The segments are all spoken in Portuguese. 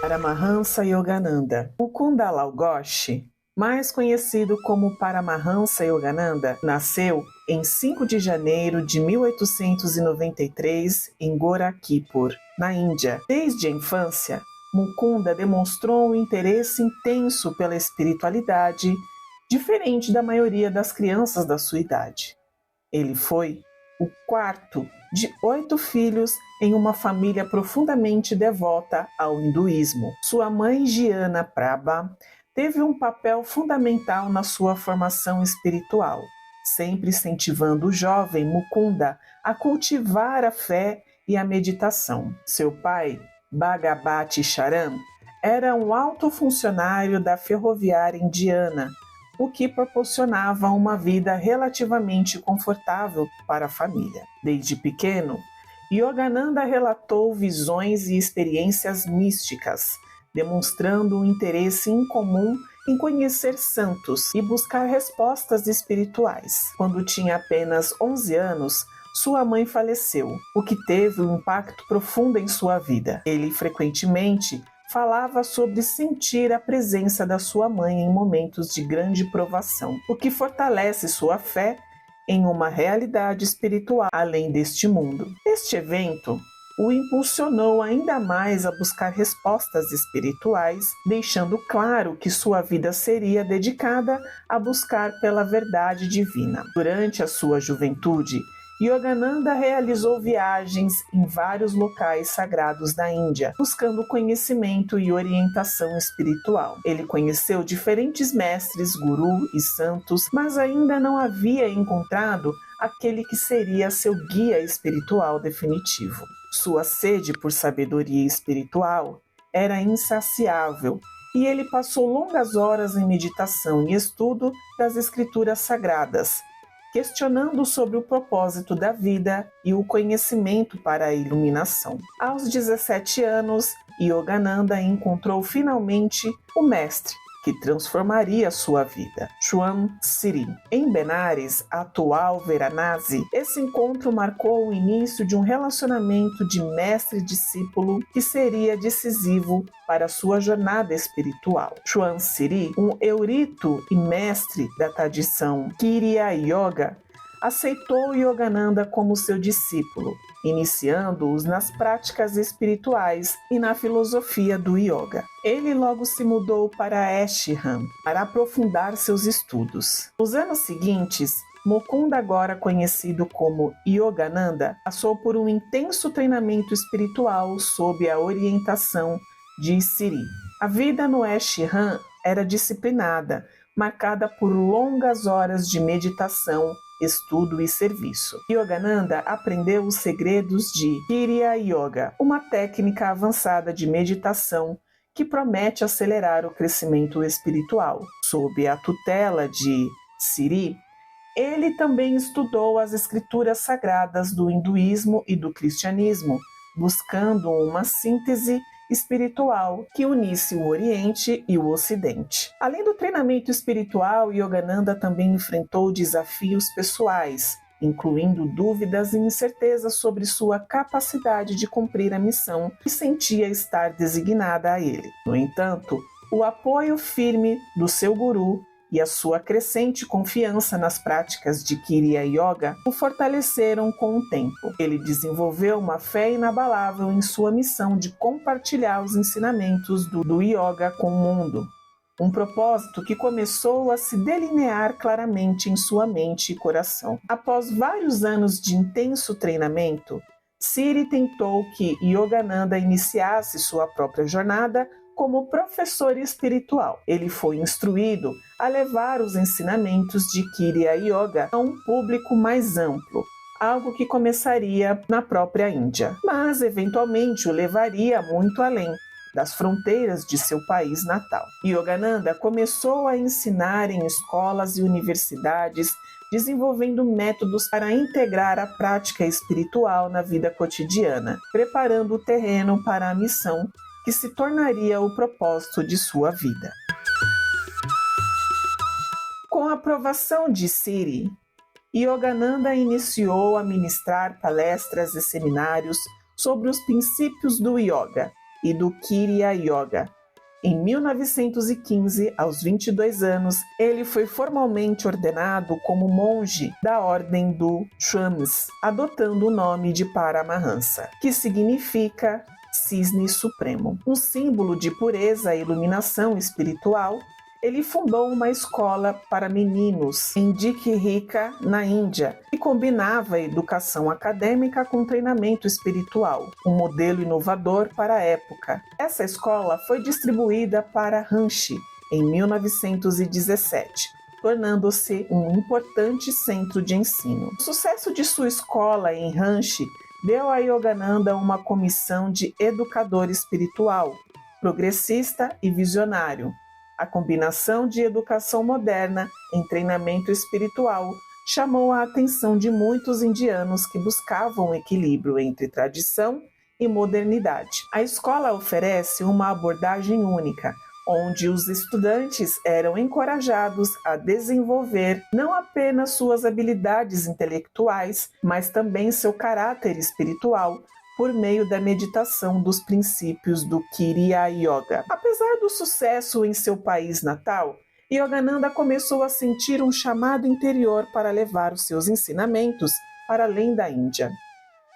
Paramahansa Yogananda. Mukunda Lal Ghosh, mais conhecido como Paramahansa Yogananda, nasceu em 5 de janeiro de 1893 em Gorakhpur, na Índia. Desde a infância, Mukunda demonstrou um interesse intenso pela espiritualidade, diferente da maioria das crianças da sua idade. Ele foi o quarto de 8 filhos em uma família profundamente devota ao hinduísmo. Sua mãe, Giana Prabha, teve um papel fundamental na sua formação espiritual, sempre incentivando o jovem Mukunda a cultivar a fé e a meditação. Seu pai, Bhagavati Charan, era um alto funcionário da ferroviária indiana, o que proporcionava uma vida relativamente confortável para a família. Desde pequeno, Yogananda relatou visões e experiências místicas, demonstrando um interesse incomum em conhecer santos e buscar respostas espirituais. Quando tinha apenas 11 anos, sua mãe faleceu, o que teve um impacto profundo em sua vida. Ele frequentemente falava sobre sentir a presença da sua mãe em momentos de grande provação, o que fortalece sua fé em uma realidade espiritual além deste mundo. Este evento o impulsionou ainda mais a buscar respostas espirituais, deixando claro que sua vida seria dedicada a buscar pela verdade divina. Durante a sua juventude, Yogananda realizou viagens em vários locais sagrados da Índia, buscando conhecimento e orientação espiritual. Ele conheceu diferentes mestres, gurus e santos, mas ainda não havia encontrado aquele que seria seu guia espiritual definitivo. Sua sede por sabedoria espiritual era insaciável e ele passou longas horas em meditação e estudo das escrituras sagradas, questionando sobre o propósito da vida e o conhecimento para a iluminação. Aos 17 anos, Yogananda encontrou finalmente o mestre que transformaria sua vida, Swaram Siri. Em Benares, atual Varanasi, esse encontro marcou o início de um relacionamento de mestre e discípulo que seria decisivo para sua jornada espiritual. Swaram Siri, um erudito e mestre da tradição Kriya Yoga, aceitou Yogananda como seu discípulo, iniciando-os nas práticas espirituais e na filosofia do yoga. Ele logo se mudou para Ashram para aprofundar seus estudos. Nos anos seguintes, Mukunda, agora conhecido como Yogananda, passou por um intenso treinamento espiritual sob a orientação de Siri. A vida no Ashram era disciplinada, marcada por longas horas de meditação, estudo e serviço. Yogananda aprendeu os segredos de Kriya Yoga, uma técnica avançada de meditação que promete acelerar o crescimento espiritual. Sob a tutela de Siri, ele também estudou as escrituras sagradas do hinduísmo e do cristianismo, buscando uma síntese espiritual que unisse o Oriente e o Ocidente. Além do treinamento espiritual, Yogananda também enfrentou desafios pessoais, incluindo dúvidas e incertezas sobre sua capacidade de cumprir a missão que sentia estar designada a ele. No entanto, o apoio firme do seu guru e a sua crescente confiança nas práticas de Kriya Yoga o fortaleceram com o tempo. Ele desenvolveu uma fé inabalável em sua missão de compartilhar os ensinamentos do yoga com o mundo, um propósito que começou a se delinear claramente em sua mente e coração. Após vários anos de intenso treinamento, Siri tentou que Yogananda iniciasse sua própria jornada como professor espiritual. Ele foi instruído a levar os ensinamentos de Kriya Yoga a um público mais amplo, algo que começaria na própria Índia, mas eventualmente o levaria muito além das fronteiras de seu país natal. Yogananda começou a ensinar em escolas e universidades, desenvolvendo métodos para integrar a prática espiritual na vida cotidiana, preparando o terreno para a missão que se tornaria o propósito de sua vida. Com a aprovação de Siri, Yogananda iniciou a ministrar palestras e seminários sobre os princípios do yoga, e do Kriya Yoga. Em 1915, aos 22 anos, ele foi formalmente ordenado como monge da ordem do Swamis, adotando o nome de Paramahansa, que significa Cisne Supremo. Um símbolo de pureza e iluminação espiritual, ele fundou uma escola para meninos em Dikrika, na Índia, que combinava a educação acadêmica com treinamento espiritual, um modelo inovador para a época. Essa escola foi distribuída para Ranchi em 1917, tornando-se um importante centro de ensino. O sucesso de sua escola em Ranchi deu a Yogananda uma comissão de educador espiritual, progressista e visionário. A combinação de educação moderna em treinamento espiritual chamou a atenção de muitos indianos que buscavam equilíbrio entre tradição e modernidade. A escola oferece uma abordagem única, onde os estudantes eram encorajados a desenvolver não apenas suas habilidades intelectuais, mas também seu caráter espiritual, por meio da meditação dos princípios do Kriya Yoga. Apesar do sucesso em seu país natal, Yogananda começou a sentir um chamado interior para levar os seus ensinamentos para além da Índia.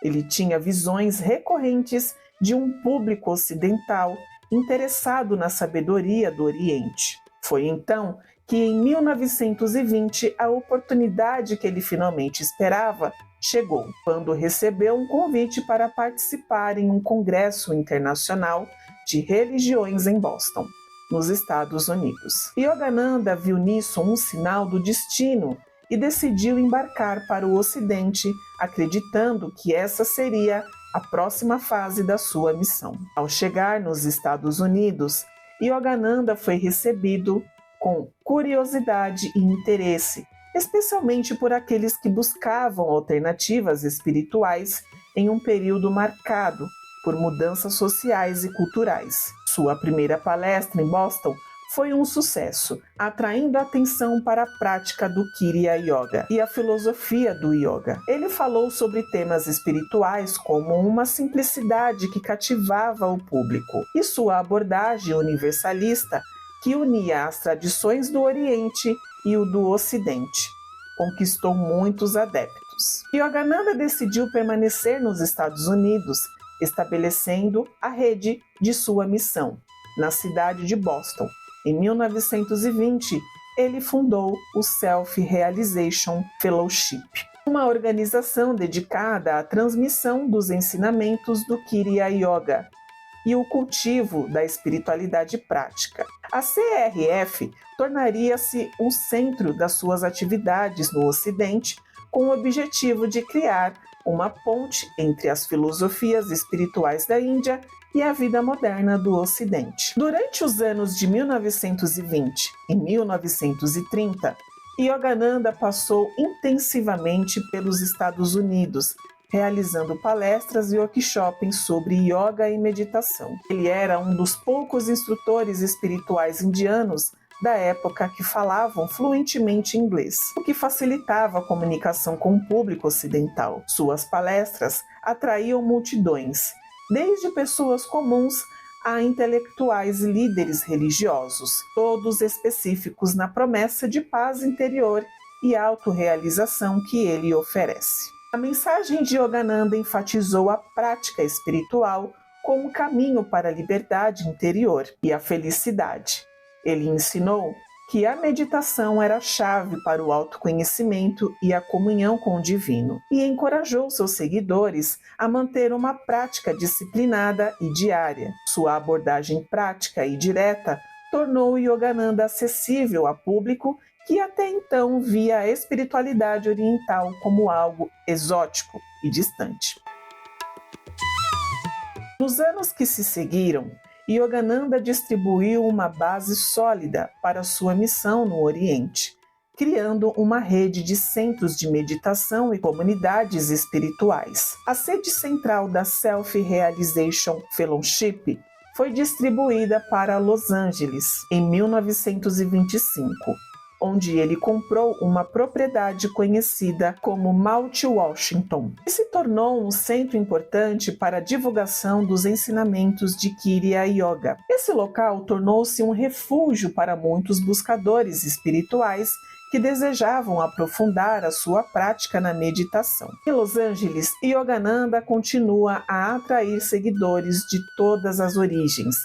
Ele tinha visões recorrentes de um público ocidental interessado na sabedoria do Oriente. Foi então que, em 1920, a oportunidade que ele finalmente esperava chegou, quando recebeu um convite para participar em um congresso internacional de religiões em Boston, nos Estados Unidos. Yogananda viu nisso um sinal do destino e decidiu embarcar para o Ocidente, acreditando que essa seria a próxima fase da sua missão. Ao chegar nos Estados Unidos, Yogananda foi recebido com curiosidade e interesse, especialmente por aqueles que buscavam alternativas espirituais em um período marcado por mudanças sociais e culturais. Sua primeira palestra em Boston foi um sucesso, atraindo a atenção para a prática do Kriya Yoga e a filosofia do yoga. Ele falou sobre temas espirituais como uma simplicidade que cativava o público e sua abordagem universalista que unia as tradições do Oriente e o do Ocidente. Conquistou muitos adeptos. Yogananda decidiu permanecer nos Estados Unidos, estabelecendo a rede de sua missão, na cidade de Boston. Em 1920, ele fundou o Self-Realization Fellowship, uma organização dedicada à transmissão dos ensinamentos do Kriya Yoga e o cultivo da espiritualidade prática. A CRF tornaria-se um centro das suas atividades no Ocidente, com o objetivo de criar uma ponte entre as filosofias espirituais da Índia e a vida moderna do Ocidente. Durante os anos de 1920 e 1930, Yogananda passou intensivamente pelos Estados Unidos, realizando palestras e workshops sobre yoga e meditação. Ele era um dos poucos instrutores espirituais indianos da época que falavam fluentemente inglês, o que facilitava a comunicação com o público ocidental. Suas palestras atraíam multidões, desde pessoas comuns a intelectuais e líderes religiosos, todos específicos na promessa de paz interior e autorrealização que ele oferece. A mensagem de Yogananda enfatizou a prática espiritual como caminho para a liberdade interior e a felicidade. Ele ensinou que a meditação era a chave para o autoconhecimento e a comunhão com o divino, e encorajou seus seguidores a manter uma prática disciplinada e diária. Sua abordagem prática e direta tornou Yogananda acessível a público que até então via a espiritualidade oriental como algo exótico e distante. Nos anos que se seguiram, Yogananda distribuiu uma base sólida para sua missão no Oriente, criando uma rede de centros de meditação e comunidades espirituais. A sede central da Self-Realization Fellowship foi distribuída para Los Angeles em 1925, onde ele comprou uma propriedade conhecida como Mount Washington, e se tornou um centro importante para a divulgação dos ensinamentos de Kriya Yoga. Esse local tornou-se um refúgio para muitos buscadores espirituais que desejavam aprofundar a sua prática na meditação. Em Los Angeles, Yogananda continua a atrair seguidores de todas as origens,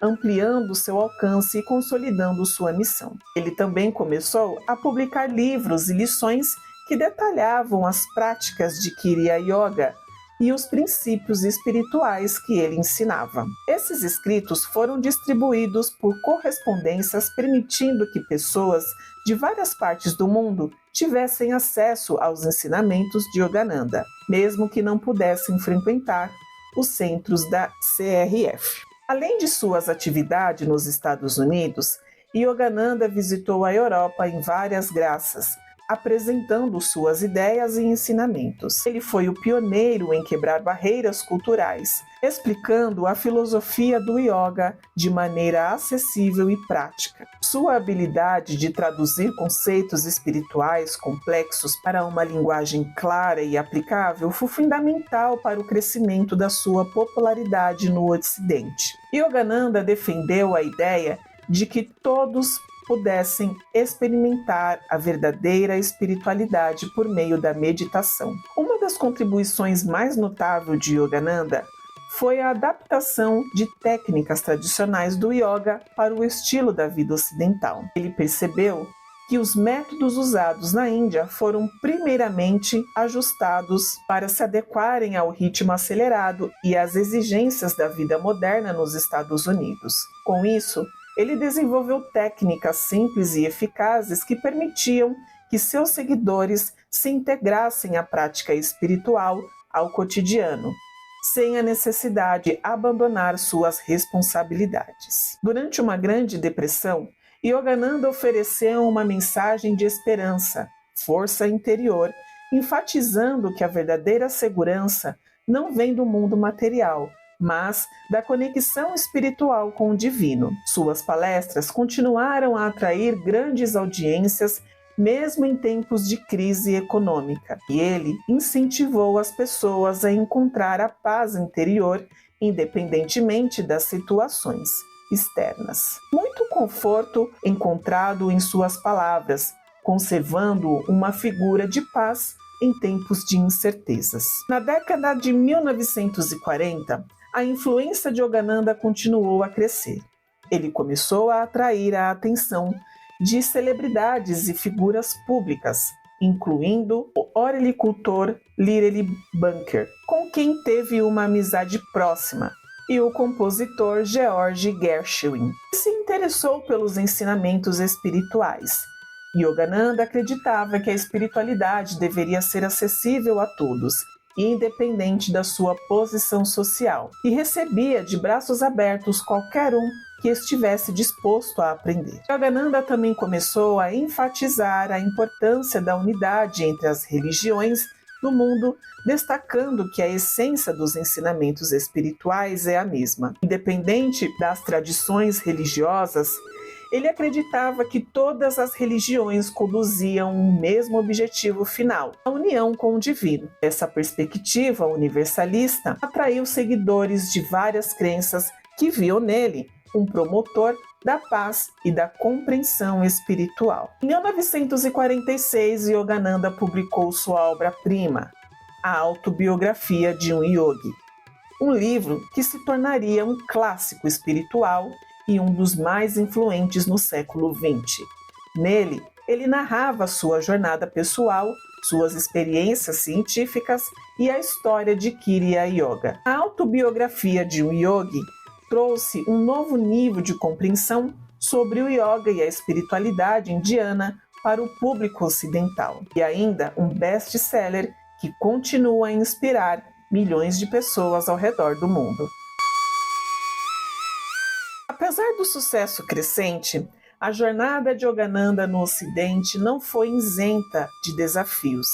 ampliando seu alcance e consolidando sua missão. Ele também começou a publicar livros e lições que detalhavam as práticas de Kriya Yoga e os princípios espirituais que ele ensinava. Esses escritos foram distribuídos por correspondências, permitindo que pessoas de várias partes do mundo tivessem acesso aos ensinamentos de Yogananda, mesmo que não pudessem frequentar os centros da CRF. Além de suas atividades nos Estados Unidos, Yogananda visitou a Europa em várias graças, apresentando suas ideias e ensinamentos. Ele foi o pioneiro em quebrar barreiras culturais, explicando a filosofia do yoga de maneira acessível e prática. Sua habilidade de traduzir conceitos espirituais complexos para uma linguagem clara e aplicável foi fundamental para o crescimento da sua popularidade no Ocidente. Yogananda defendeu a ideia de que todos pudessem experimentar a verdadeira espiritualidade por meio da meditação. Uma das contribuições mais notáveis de Yogananda foi a adaptação de técnicas tradicionais do yoga para o estilo da vida ocidental. Ele percebeu que os métodos usados na Índia foram primeiramente ajustados para se adequarem ao ritmo acelerado e às exigências da vida moderna nos Estados Unidos. Com isso, ele desenvolveu técnicas simples e eficazes que permitiam que seus seguidores se integrassem à prática espiritual ao cotidiano, sem a necessidade de abandonar suas responsabilidades. Durante uma grande depressão, Yogananda ofereceu uma mensagem de esperança, força interior, enfatizando que a verdadeira segurança não vem do mundo material, mas da conexão espiritual com o divino. Suas palestras continuaram a atrair grandes audiências mesmo em tempos de crise econômica, e ele incentivou as pessoas a encontrar a paz interior independentemente das situações externas. Muito conforto encontrado em suas palavras, conservando uma figura de paz em tempos de incertezas. Na década de 1940, a influência de Yogananda continuou a crescer. Ele começou a atrair a atenção de celebridades e figuras públicas, incluindo o horticultor Little Bunker, com quem teve uma amizade próxima, e o compositor George Gershwin, que se interessou pelos ensinamentos espirituais. Yogananda acreditava que a espiritualidade deveria ser acessível a todos, independente da sua posição social, e recebia de braços abertos qualquer um que estivesse disposto a aprender. Yogananda também começou a enfatizar a importância da unidade entre as religiões do mundo, destacando que a essência dos ensinamentos espirituais é a mesma. Independente das tradições religiosas, ele acreditava que todas as religiões conduziam um mesmo objetivo final, a união com o divino. Essa perspectiva universalista atraiu seguidores de várias crenças que viam nele um promotor da paz e da compreensão espiritual. Em 1946, Yogananda publicou sua obra-prima, A Autobiografia de um Yogi, um livro que se tornaria um clássico espiritual e um dos mais influentes no século XX. Nele, ele narrava sua jornada pessoal, suas experiências científicas e a história de Kriya Yoga. A Autobiografia de um Yogi trouxe um novo nível de compreensão sobre o yoga e a espiritualidade indiana para o público ocidental, e ainda um best-seller que continua a inspirar milhões de pessoas ao redor do mundo. Apesar do sucesso crescente, a jornada de Yogananda no Ocidente não foi isenta de desafios.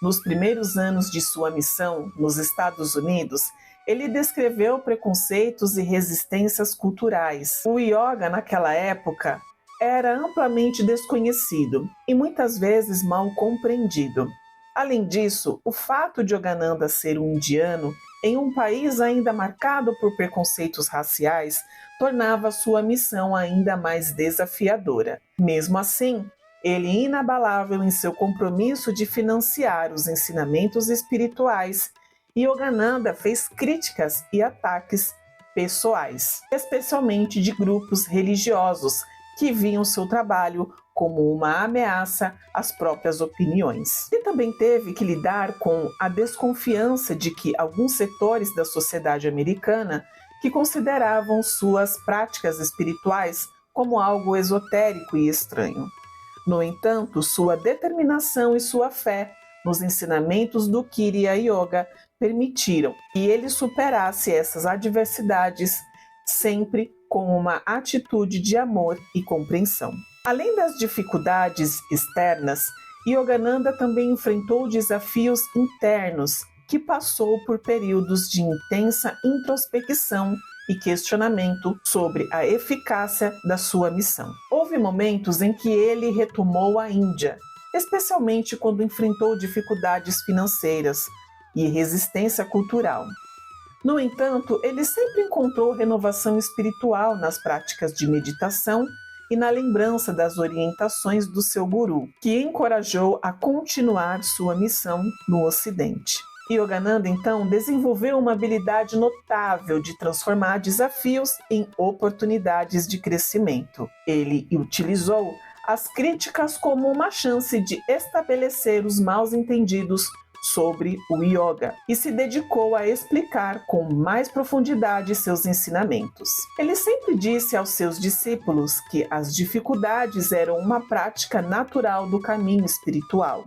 Nos primeiros anos de sua missão nos Estados Unidos, ele descreveu preconceitos e resistências culturais. O yoga, naquela época, era amplamente desconhecido e muitas vezes mal compreendido. Além disso, o fato de Yogananda ser um indiano em um país ainda marcado por preconceitos raciais tornava sua missão ainda mais desafiadora. Mesmo assim, ele inabalável em seu compromisso de financiar os ensinamentos espirituais, Yogananda fez críticas e ataques pessoais, especialmente de grupos religiosos que viam seu trabalho como uma ameaça às próprias opiniões. Ele também teve que lidar com a desconfiança de que alguns setores da sociedade americana que consideravam suas práticas espirituais como algo esotérico e estranho. No entanto, sua determinação e sua fé nos ensinamentos do Kriya Yoga permitiram que ele superasse essas adversidades sempre com uma atitude de amor e compreensão. Além das dificuldades externas, Yogananda também enfrentou desafios internos, que passou por períodos de intensa introspecção e questionamento sobre a eficácia da sua missão. Houve momentos em que ele retomou a Índia, especialmente quando enfrentou dificuldades financeiras e resistência cultural. No entanto, ele sempre encontrou renovação espiritual nas práticas de meditação e na lembrança das orientações do seu guru, que encorajou a continuar sua missão no Ocidente. Yogananda, então, desenvolveu uma habilidade notável de transformar desafios em oportunidades de crescimento. Ele utilizou as críticas como uma chance de estabelecer os mal-entendidos sobre o yoga e se dedicou a explicar com mais profundidade seus ensinamentos. Ele sempre disse aos seus discípulos que as dificuldades eram uma prática natural do caminho espiritual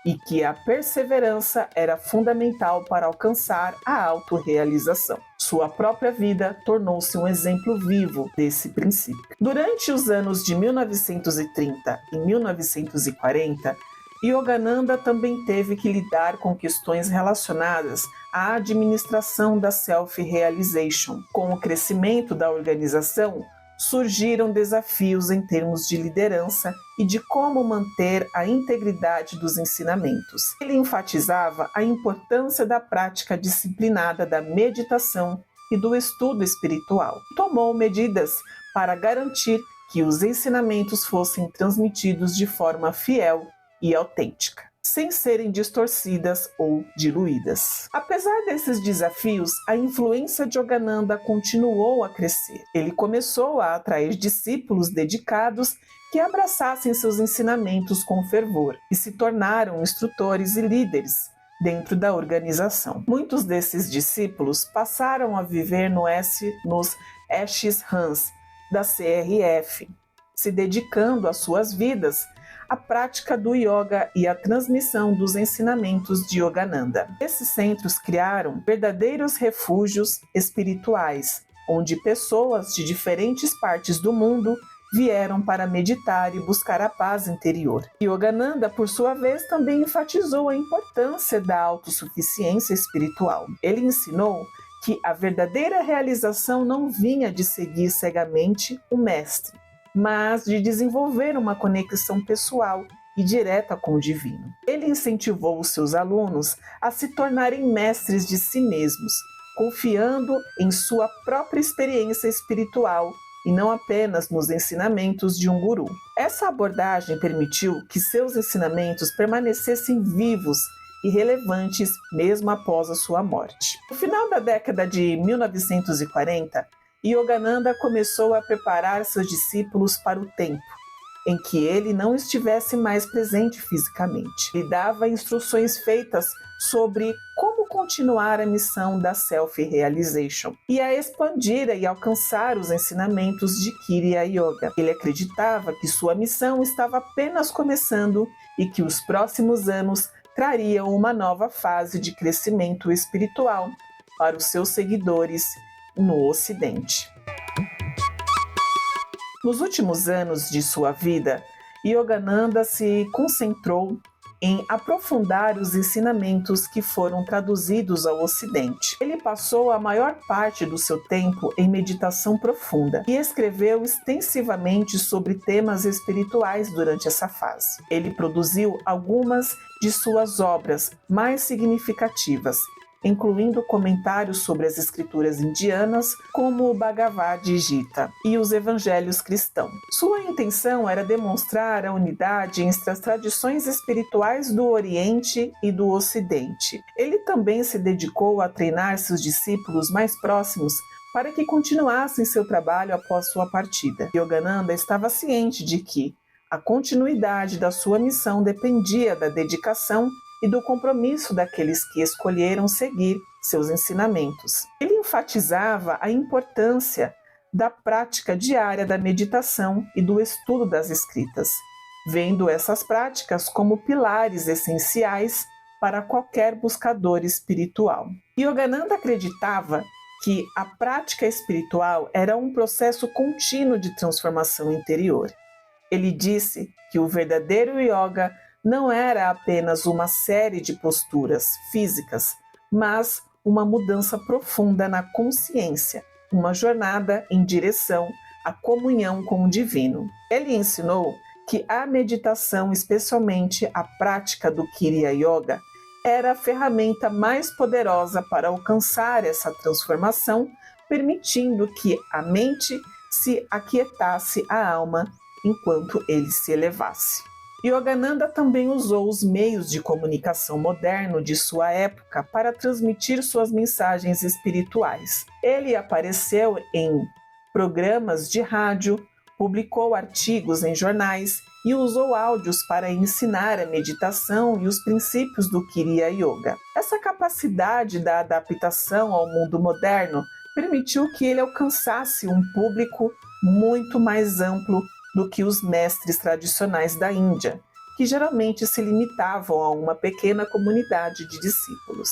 e que a perseverança era fundamental para alcançar a autorrealização. Sua própria vida tornou-se um exemplo vivo desse princípio. Durante os anos de 1930 e 1940, Yogananda também teve que lidar com questões relacionadas à administração da self-realization. Com o crescimento da organização, surgiram desafios em termos de liderança e de como manter a integridade dos ensinamentos. Ele enfatizava a importância da prática disciplinada da meditação e do estudo espiritual. Tomou medidas para garantir que os ensinamentos fossem transmitidos de forma fiel e autêntica, sem serem distorcidas ou diluídas. Apesar desses desafios, a influência de Yogananda continuou a crescer. Ele começou a atrair discípulos dedicados que abraçassem seus ensinamentos com fervor e se tornaram instrutores e líderes dentro da organização. Muitos desses discípulos passaram a viver nos ashrams da CRF, se dedicando às suas vidas à prática do yoga e à transmissão dos ensinamentos de Yogananda. Esses centros criaram verdadeiros refúgios espirituais, onde pessoas de diferentes partes do mundo vieram para meditar e buscar a paz interior. Yogananda, por sua vez, também enfatizou a importância da autossuficiência espiritual. Ele ensinou que a verdadeira realização não vinha de seguir cegamente o mestre, mas de desenvolver uma conexão pessoal e direta com o divino. Ele incentivou os seus alunos a se tornarem mestres de si mesmos, confiando em sua própria experiência espiritual e não apenas nos ensinamentos de um guru. Essa abordagem permitiu que seus ensinamentos permanecessem vivos e relevantes mesmo após a sua morte. No final da década de 1940, Yogananda começou a preparar seus discípulos para o tempo em que ele não estivesse mais presente fisicamente. Ele dava instruções feitas sobre como continuar a missão da self-realization e a expandir e alcançar os ensinamentos de Kriya Yoga. Ele acreditava que sua missão estava apenas começando e que os próximos anos trariam uma nova fase de crescimento espiritual para os seus seguidores no Ocidente. Nos últimos anos de sua vida, Yogananda se concentrou em aprofundar os ensinamentos que foram traduzidos ao Ocidente. Ele passou a maior parte do seu tempo em meditação profunda e escreveu extensivamente sobre temas espirituais durante essa fase. Ele produziu algumas de suas obras mais significativas, incluindo comentários sobre as escrituras indianas, como o Bhagavad Gita e os evangelhos cristãos. Sua intenção era demonstrar a unidade entre as tradições espirituais do Oriente e do Ocidente. Ele também se dedicou a treinar seus discípulos mais próximos para que continuassem seu trabalho após sua partida. Yogananda estava ciente de que a continuidade da sua missão dependia da dedicação e do compromisso daqueles que escolheram seguir seus ensinamentos. Ele enfatizava a importância da prática diária da meditação e do estudo das escritas, vendo essas práticas como pilares essenciais para qualquer buscador espiritual. Yogananda acreditava que a prática espiritual era um processo contínuo de transformação interior. Ele disse que o verdadeiro yoga não era apenas uma série de posturas físicas, mas uma mudança profunda na consciência, uma jornada em direção à comunhão com o divino. Ele ensinou que a meditação, especialmente a prática do Kriya Yoga, era a ferramenta mais poderosa para alcançar essa transformação, permitindo que a mente se aquietasse a alma enquanto ele se elevasse. Yogananda também usou os meios de comunicação moderno de sua época para transmitir suas mensagens espirituais. Ele apareceu em programas de rádio, publicou artigos em jornais e usou áudios para ensinar a meditação e os princípios do Kriya Yoga. Essa capacidade da adaptação ao mundo moderno permitiu que ele alcançasse um público muito mais amplo do que os mestres tradicionais da Índia, que geralmente se limitavam a uma pequena comunidade de discípulos.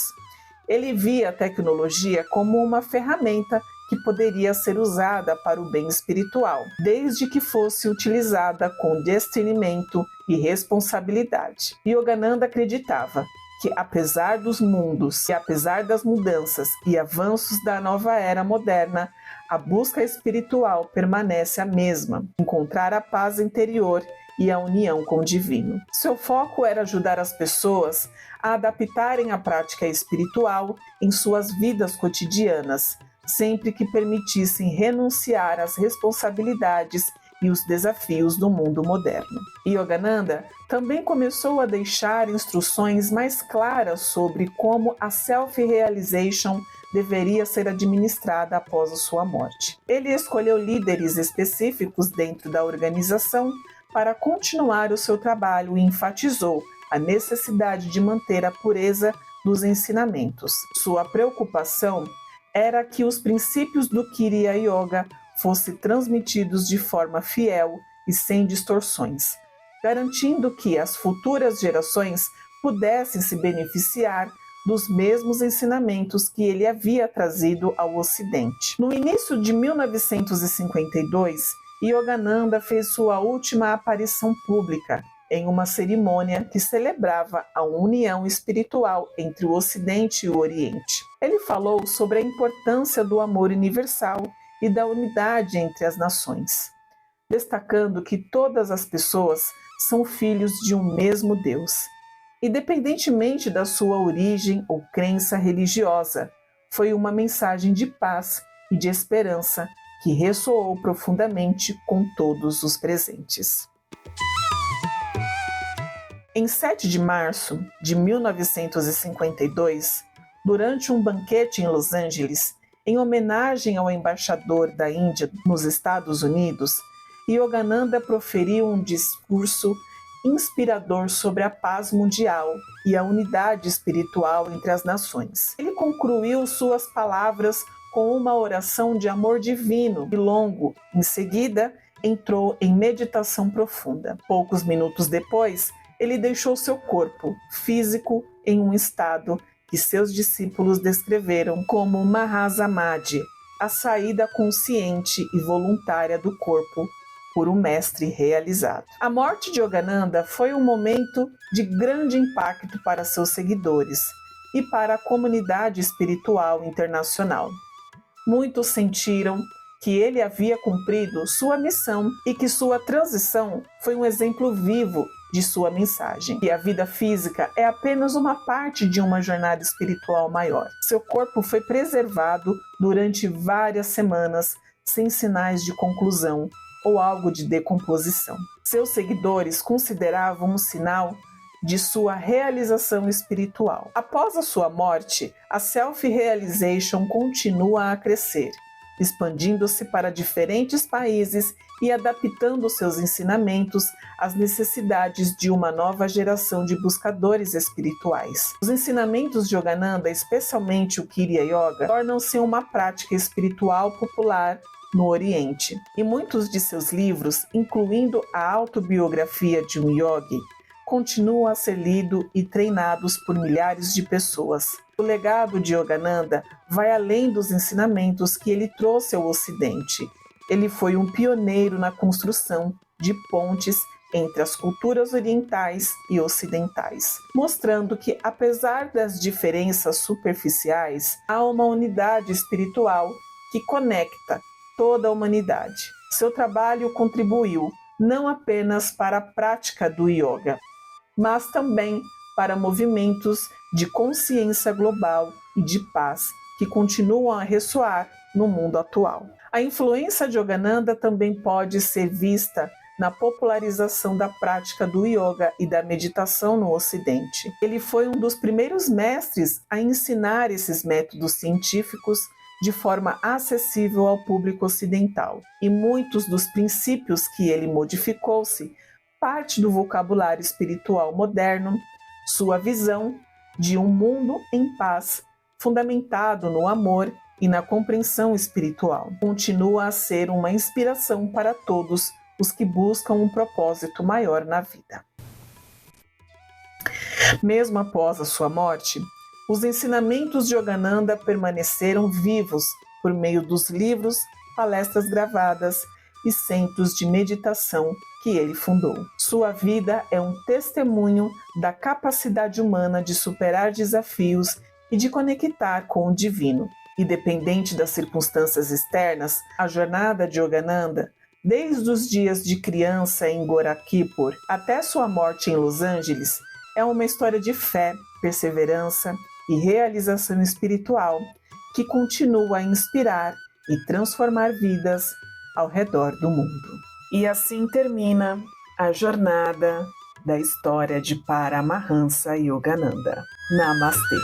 Ele via a tecnologia como uma ferramenta que poderia ser usada para o bem espiritual, desde que fosse utilizada com discernimento e responsabilidade. Yogananda acreditava que, apesar dos mundos e apesar das mudanças e avanços da nova era moderna, a busca espiritual permanece a mesma: encontrar a paz interior e a união com o divino. Seu foco era ajudar as pessoas a adaptarem a prática espiritual em suas vidas cotidianas, sempre que permitissem renunciar às responsabilidades e os desafios do mundo moderno. Yogananda também começou a deixar instruções mais claras sobre como a self-realization deveria ser administrada após a sua morte. Ele escolheu líderes específicos dentro da organização para continuar o seu trabalho e enfatizou a necessidade de manter a pureza dos ensinamentos. Sua preocupação era que os princípios do Kriya Yoga fossem transmitidos de forma fiel e sem distorções, garantindo que as futuras gerações pudessem se beneficiar dos mesmos ensinamentos que ele havia trazido ao Ocidente. No início de 1952, Yogananda fez sua última aparição pública em uma cerimônia que celebrava a união espiritual entre o Ocidente e o Oriente. Ele falou sobre a importância do amor universal e da unidade entre as nações, destacando que todas as pessoas são filhos de um mesmo Deus, independentemente da sua origem ou crença religiosa. Foi uma mensagem de paz e de esperança que ressoou profundamente com todos os presentes. Em 7 de março de 1952, durante um banquete em Los Angeles, em homenagem ao embaixador da Índia nos Estados Unidos, Yogananda proferiu um discurso inspirador sobre a paz mundial e a unidade espiritual entre as nações. Ele concluiu suas palavras com uma oração de amor divino e longo. Em seguida, entrou em meditação profunda. Poucos minutos depois, ele deixou seu corpo físico em um estado que seus discípulos descreveram como Mahasamadhi, a saída consciente e voluntária do corpo por um mestre realizado. A morte de Yogananda foi um momento de grande impacto para seus seguidores e para a comunidade espiritual internacional. Muitos sentiram que ele havia cumprido sua missão e que sua transição foi um exemplo vivo de sua mensagem, que a vida física é apenas uma parte de uma jornada espiritual maior. Seu corpo foi preservado durante várias semanas sem sinais de conclusão ou algo de decomposição. Seus seguidores consideravam um sinal de sua realização espiritual. Após a sua morte, a self-realization continua a crescer, expandindo-se para diferentes países e adaptando seus ensinamentos às necessidades de uma nova geração de buscadores espirituais. Os ensinamentos de Yogananda, especialmente o Kriya Yoga, tornam-se uma prática espiritual popular no Oriente. E muitos de seus livros, incluindo a autobiografia de um yogi, continuam a ser lidos e treinados por milhares de pessoas. O legado de Yogananda vai além dos ensinamentos que ele trouxe ao Ocidente. Ele foi um pioneiro na construção de pontes entre as culturas orientais e ocidentais, mostrando que, apesar das diferenças superficiais, há uma unidade espiritual que conecta toda a humanidade. Seu trabalho contribuiu não apenas para a prática do yoga, mas também para movimentos de consciência global e de paz que continuam a ressoar no mundo atual. A influência de Yogananda também pode ser vista na popularização da prática do yoga e da meditação no Ocidente. Ele foi um dos primeiros mestres a ensinar esses métodos científicos de forma acessível ao público ocidental, e muitos dos princípios que ele modificou-se parte do vocabulário espiritual moderno, sua visão de um mundo em paz, fundamentado no amor e na compreensão espiritual. Continua a ser uma inspiração para todos os que buscam um propósito maior na vida. Mesmo após a sua morte, os ensinamentos de Yogananda permaneceram vivos por meio dos livros, palestras gravadas e centros de meditação que ele fundou. Sua vida é um testemunho da capacidade humana de superar desafios e de conectar com o divino. Independente das circunstâncias externas, a jornada de Yogananda, desde os dias de criança em Gorakhpur até sua morte em Los Angeles, é uma história de fé, perseverança e realização espiritual que continua a inspirar e transformar vidas ao redor do mundo. E assim termina a jornada da história de Paramahansa Yogananda. Namastê!